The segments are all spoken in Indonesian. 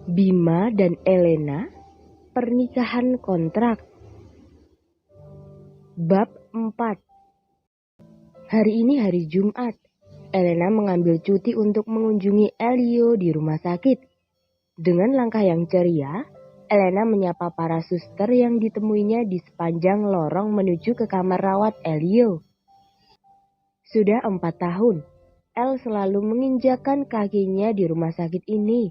Bima dan Elena, pernikahan kontrak. Bab 4. Hari ini hari Jumat. Elena mengambil cuti untuk mengunjungi Elio di rumah sakit. Dengan langkah yang ceria, Elena menyapa para suster yang ditemuinya di sepanjang lorong menuju ke kamar rawat Elio. Sudah 4 tahun, El selalu menginjakkan kakinya di rumah sakit ini.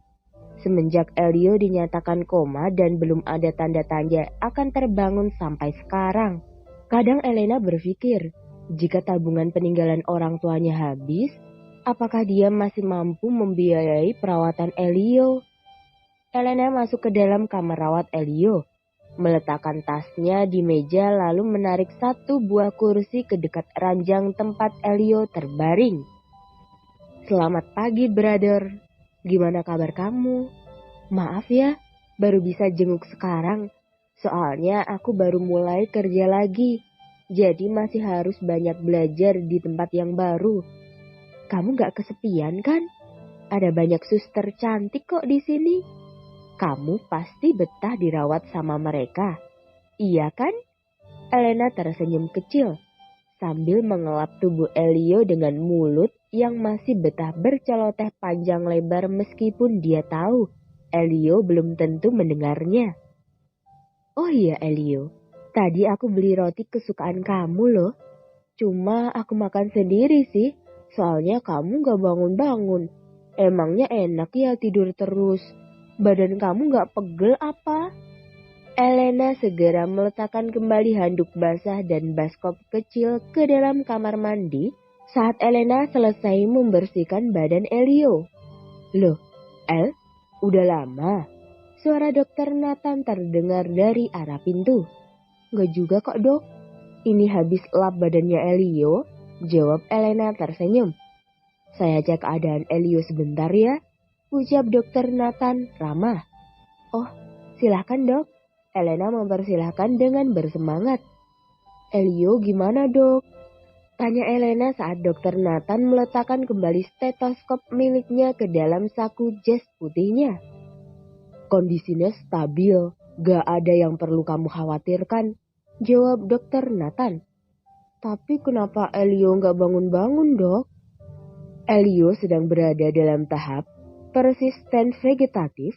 Semenjak Elio dinyatakan koma dan belum ada tanda-tanda akan terbangun sampai sekarang. Kadang Elena berpikir, jika tabungan peninggalan orang tuanya habis, apakah dia masih mampu membiayai perawatan Elio? Elena masuk ke dalam kamar rawat Elio, meletakkan tasnya di meja lalu menarik satu buah kursi ke dekat ranjang tempat Elio terbaring. Selamat pagi, brother. Gimana kabar kamu? Maaf ya, baru bisa jenguk sekarang. Soalnya aku baru mulai kerja lagi. Jadi masih harus banyak belajar di tempat yang baru. Kamu gak kesepian kan? Ada banyak suster cantik kok di sini. Kamu pasti betah dirawat sama mereka. Iya kan? Elena tersenyum kecil sambil mengelap tubuh Elio dengan mulut yang masih betah berceloteh panjang lebar meskipun dia tahu Elio belum tentu mendengarnya. Oh iya Elio, tadi aku beli roti kesukaan kamu loh. Cuma aku makan sendiri sih, soalnya kamu gak bangun-bangun. Emangnya enak ya tidur terus? Badan kamu gak pegel apa? Elena segera meletakkan kembali handuk basah dan baskop kecil ke dalam kamar mandi saat Elena selesai membersihkan badan Elio. Loh, El, udah lama? Suara dokter Nathan terdengar dari arah pintu. Gak juga kok dok, ini habis lap badannya Elio, jawab Elena tersenyum. Saya cek keadaan Elio sebentar ya, ucap dokter Nathan ramah. Oh, silahkan dok. Elena mempersilahkan dengan bersemangat. Elio gimana dok? Tanya Elena saat dokter Nathan meletakkan kembali stetoskop miliknya ke dalam saku jas putihnya. Kondisinya stabil, gak ada yang perlu kamu khawatirkan, jawab dokter Nathan. Tapi kenapa Elio gak bangun-bangun dok? Elio sedang berada dalam tahap persisten vegetatif,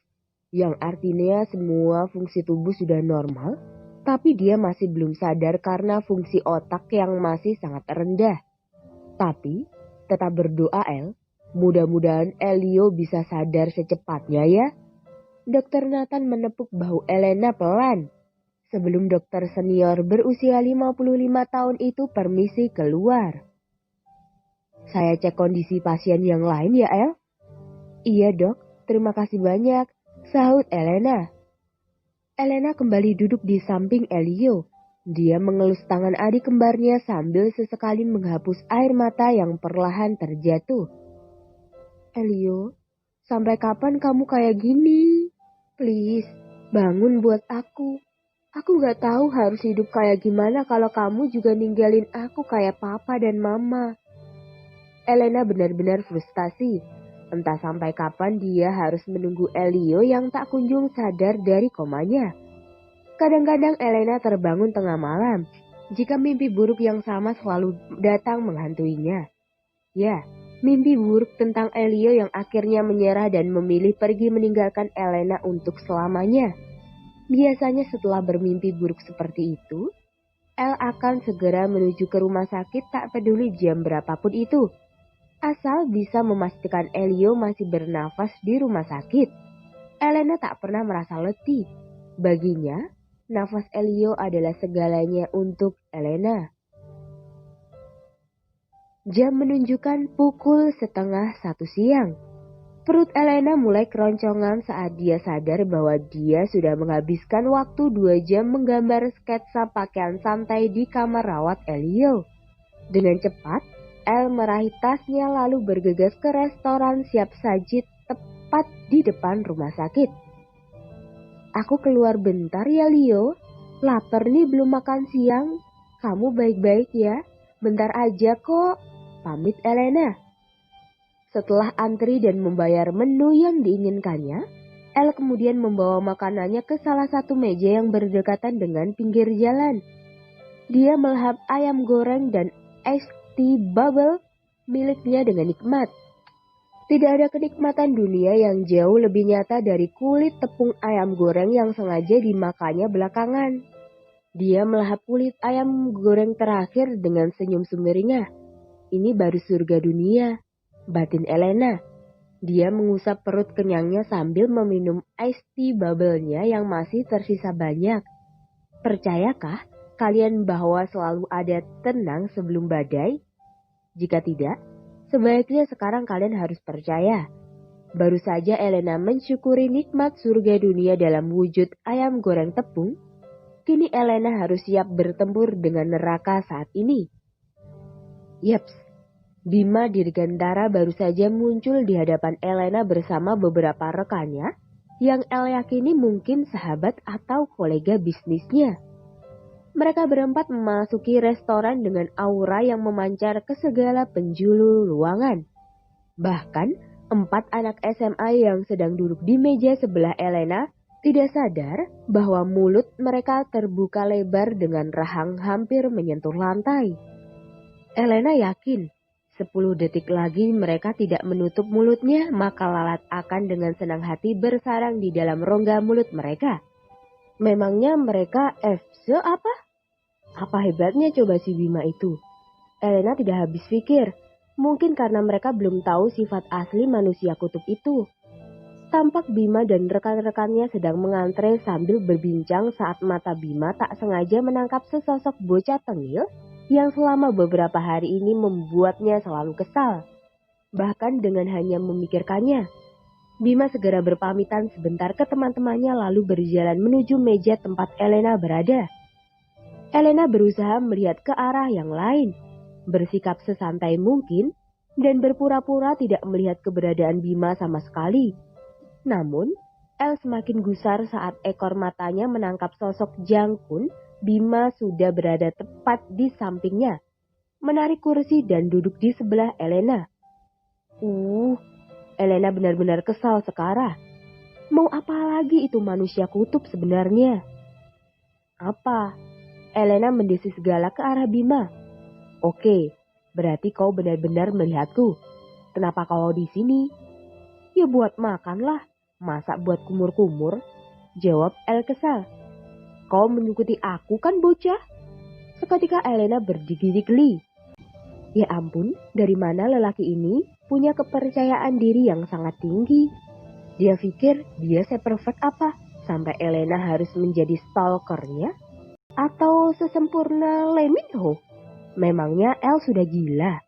yang artinya semua fungsi tubuh sudah normal, tapi dia masih belum sadar karena fungsi otak yang masih sangat rendah. Tapi, tetap berdoa El, mudah-mudahan Elio bisa sadar secepatnya ya. Dokter Nathan menepuk bahu Elena pelan. Sebelum dokter senior berusia 55 tahun itu permisi keluar. Saya cek kondisi pasien yang lain ya El? Iya dok, terima kasih banyak. Sahut Elena. Elena kembali duduk di samping Elio. Dia mengelus tangan adik kembarnya sambil sesekali menghapus air mata yang perlahan terjatuh. Elio, sampai kapan kamu kayak gini? Please, bangun buat aku. Aku gak tahu harus hidup kayak gimana kalau kamu juga ninggalin aku kayak papa dan mama. Elena benar-benar frustasi. Entah sampai kapan dia harus menunggu Elio yang tak kunjung sadar dari komanya. Kadang-kadang Elena terbangun tengah malam jika mimpi buruk yang sama selalu datang menghantuinya. Ya, mimpi buruk tentang Elio yang akhirnya menyerah dan memilih pergi meninggalkan Elena untuk selamanya. Biasanya setelah bermimpi buruk seperti itu, El akan segera menuju ke rumah sakit tak peduli jam berapapun itu. Asal bisa memastikan Elio masih bernafas di rumah sakit. Elena tak pernah merasa letih. Baginya, nafas Elio adalah segalanya untuk Elena. Jam menunjukkan pukul 12:30 siang. Perut Elena mulai keroncongan saat dia sadar bahwa dia sudah menghabiskan waktu 2 jam menggambar sketsa pakaian santai di kamar rawat Elio. Dengan cepat, El meraih tasnya lalu bergegas ke restoran siap saji tepat di depan rumah sakit. Aku keluar bentar ya Leo, lapar nih belum makan siang. Kamu baik-baik ya, bentar aja kok, pamit Elena. Setelah antri dan membayar menu yang diinginkannya, El kemudian membawa makanannya ke salah satu meja yang berdekatan dengan pinggir jalan. Dia melahap ayam goreng dan iced tea bubble miliknya dengan nikmat. Tidak ada kenikmatan dunia yang jauh lebih nyata dari kulit tepung ayam goreng yang sengaja dimakannya belakangan. Dia melahap kulit ayam goreng terakhir dengan senyum sumringah. Ini baru surga dunia, batin Elena. Dia mengusap perut kenyangnya sambil meminum iced tea bubble-nya yang masih tersisa banyak. Percayakah kalian bahwa selalu ada tenang sebelum badai? Jika tidak, sebaiknya sekarang kalian harus percaya. Baru saja Elena mensyukuri nikmat surga dunia dalam wujud ayam goreng tepung. Kini Elena harus siap bertempur dengan neraka saat ini. Yaps. Bima Dirgantara baru saja muncul di hadapan Elena bersama beberapa rekannya yang El yakini mungkin sahabat atau kolega bisnisnya. Mereka berempat memasuki restoran dengan aura yang memancar ke segala penjuru ruangan. Bahkan 4 anak SMA yang sedang duduk di meja sebelah Elena tidak sadar bahwa mulut mereka terbuka lebar dengan rahang hampir menyentuh lantai. Elena yakin 10 detik lagi mereka tidak menutup mulutnya, maka lalat akan dengan senang hati bersarang di dalam rongga mulut mereka. Memangnya mereka FC apa? Apa hebatnya coba si Bima itu? Elena tidak habis pikir. Mungkin karena mereka belum tahu sifat asli manusia kutub itu. Tampak Bima dan rekan-rekannya sedang mengantre sambil berbincang saat mata Bima tak sengaja menangkap sesosok bocah tengil yang selama beberapa hari ini membuatnya selalu kesal. Bahkan dengan hanya memikirkannya, Bima segera berpamitan sebentar ke teman-temannya lalu berjalan menuju meja tempat Elena berada. Elena berusaha melihat ke arah yang lain, bersikap sesantai mungkin, dan berpura-pura tidak melihat keberadaan Bima sama sekali. Namun, El semakin gusar saat ekor matanya menangkap sosok Jangkun. Bima sudah berada tepat di sampingnya, menarik kursi dan duduk di sebelah Elena. Elena benar-benar kesal sekarang. Mau apa lagi itu manusia kutub sebenarnya? Apa? Elena mendesis segala ke arah Bima. Oke, berarti kau benar-benar melihatku. Kenapa kau di sini? Ya buat makan lah, masa buat kumur-kumur? Jawab El kesal. Kau mengikuti aku kan bocah? Seketika Elena berdiri geli. Ya ampun, dari mana lelaki ini punya kepercayaan diri yang sangat tinggi? Dia pikir dia seperfect apa sampai Elena harus menjadi stalkernya? Atau sesempurna Lee Min Ho? Memangnya El sudah gila?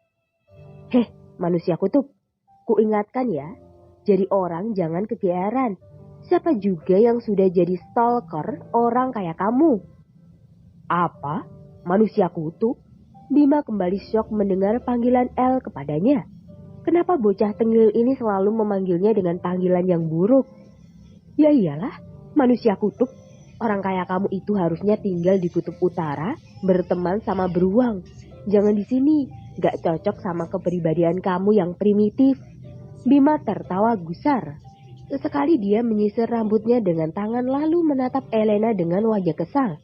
Heh, manusia kutub, kuingatkan ya, jadi orang jangan kegeeran. Siapa juga yang sudah jadi stalker orang kayak kamu? Apa? Manusia kutub? Bima kembali syok mendengar panggilan El kepadanya. Kenapa bocah tengil ini selalu memanggilnya dengan panggilan yang buruk? Ya iyalah, manusia kutub. Orang kayak kamu itu harusnya tinggal di kutub utara, berteman sama beruang. Jangan di sini, gak cocok sama kepribadian kamu yang primitif. Bima tertawa gusar. Sesekali dia menyisir rambutnya dengan tangan lalu menatap Elena dengan wajah kesal.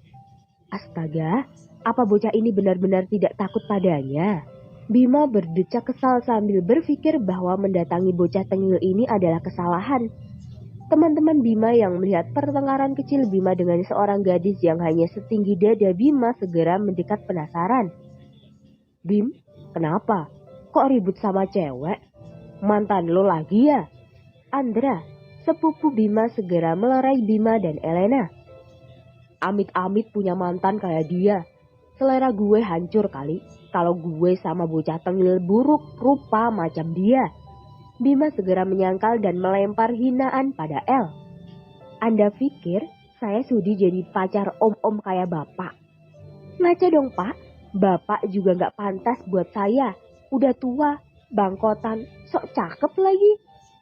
Astaga, apa bocah ini benar-benar tidak takut padanya? Bima berdecak kesal sambil berpikir bahwa mendatangi bocah tengil ini adalah kesalahan. Teman-teman Bima yang melihat pertengkaran kecil Bima dengan seorang gadis yang hanya setinggi dada Bima segera mendekat penasaran. Bim, kenapa? Kok ribut sama cewek? Mantan lo lagi ya? Andra, sepupu Bima segera melerai Bima dan Elena. Amit-amit punya mantan kayak dia. Selera gue hancur kali kalau gue sama bocah tengil buruk rupa macam dia. Bima segera menyangkal dan melempar hinaan pada El. Anda pikir saya sudi jadi pacar om-om kayak bapak? Ngaca dong pak, bapak juga gak pantas buat saya. Udah tua, bangkotan, sok cakep lagi.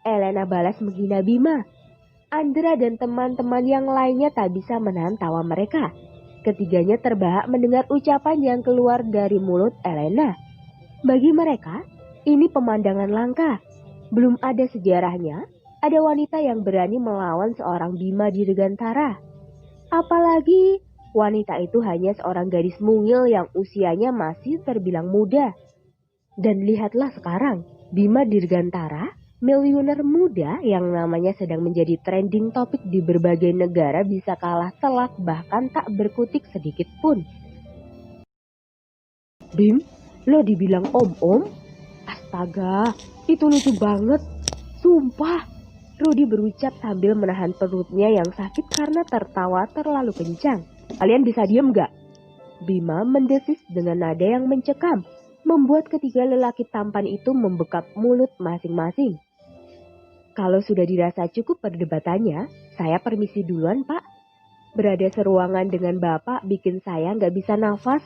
Elena balas menghina Bima. Andra dan teman-teman yang lainnya tak bisa menahan tawa mereka. Ketiganya terbahak mendengar ucapan yang keluar dari mulut Elena. Bagi mereka, ini pemandangan langka. Belum ada sejarahnya, ada wanita yang berani melawan seorang Bima Dirgantara. Apalagi wanita itu hanya seorang gadis mungil yang usianya masih terbilang muda. Dan lihatlah sekarang, Bima Dirgantara, miliuner muda yang namanya sedang menjadi trending topik di berbagai negara, bisa kalah telak bahkan tak berkutik sedikit pun. Bim, lo dibilang om-om? Astaga, itu lucu banget. Sumpah, Rudy berucap sambil menahan perutnya yang sakit karena tertawa terlalu kencang. Kalian bisa diem gak? Bima mendesis dengan nada yang mencekam, membuat ketiga lelaki tampan itu membekap mulut masing-masing. Kalau sudah dirasa cukup perdebatannya, saya permisi duluan, Pak. Berada seruangan dengan Bapak bikin saya nggak bisa nafas,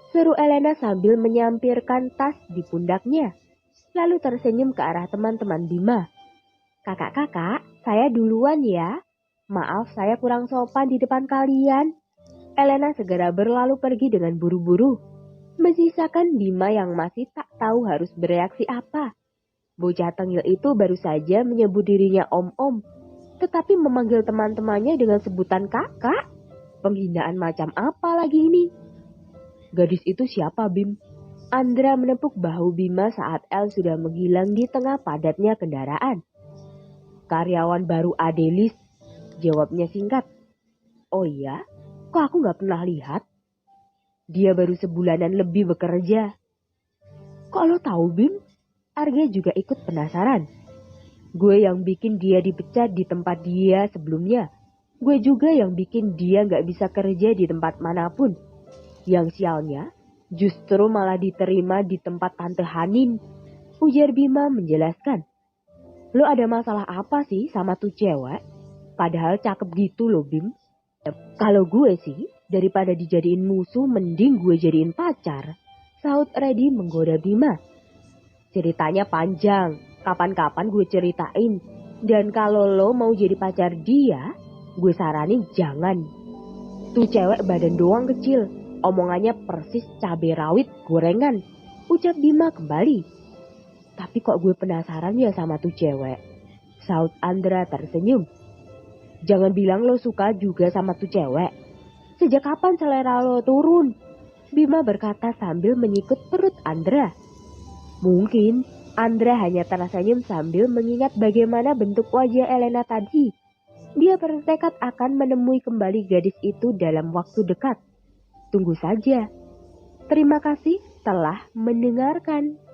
seru Elena sambil menyampirkan tas di pundaknya. Lalu tersenyum ke arah teman-teman Bima. Kakak-kakak, saya duluan ya. Maaf saya kurang sopan di depan kalian. Elena segera berlalu pergi dengan buru-buru, menyisakan Bima yang masih tak tahu harus bereaksi apa. Bocah tengil itu baru saja menyebut dirinya om-om, tetapi memanggil teman-temannya dengan sebutan kakak. Penghinaan macam apa lagi ini? Gadis itu siapa, Bim? Andra menepuk bahu Bima saat El sudah menghilang di tengah padatnya kendaraan. Karyawan baru Adelis, jawabnya singkat. Oh iya, kok aku gak pernah lihat? Dia baru sebulanan lebih bekerja. Kok lo tahu, Bim? Arga juga ikut penasaran. Gue yang bikin dia dipecat di tempat dia sebelumnya. Gue juga yang bikin dia gak bisa kerja di tempat manapun. Yang sialnya, justru malah diterima di tempat Tante Hanin. Ujar Bima menjelaskan. Lo ada masalah apa sih sama tuh cewek? Padahal cakep gitu loh, Bim. Kalau gue sih, daripada dijadiin musuh, mending gue jadiin pacar. Saud Reddy menggoda Bima. Ceritanya panjang, kapan-kapan gue ceritain. Dan kalau lo mau jadi pacar dia, gue saranin jangan. Tuh cewek badan doang kecil, omongannya persis cabai rawit gorengan. Ucap Bima kembali. Tapi kok gue penasaran ya sama tuh cewek. Saud Andra tersenyum. Jangan bilang lo suka juga sama tuh cewek. Sejak kapan selera lo turun? Bima berkata sambil menyikut perut Andra. Mungkin Andra hanya tersenyum sambil mengingat bagaimana bentuk wajah Elena tadi. Dia bertekad akan menemui kembali gadis itu dalam waktu dekat. Tunggu saja. Terima kasih telah mendengarkan.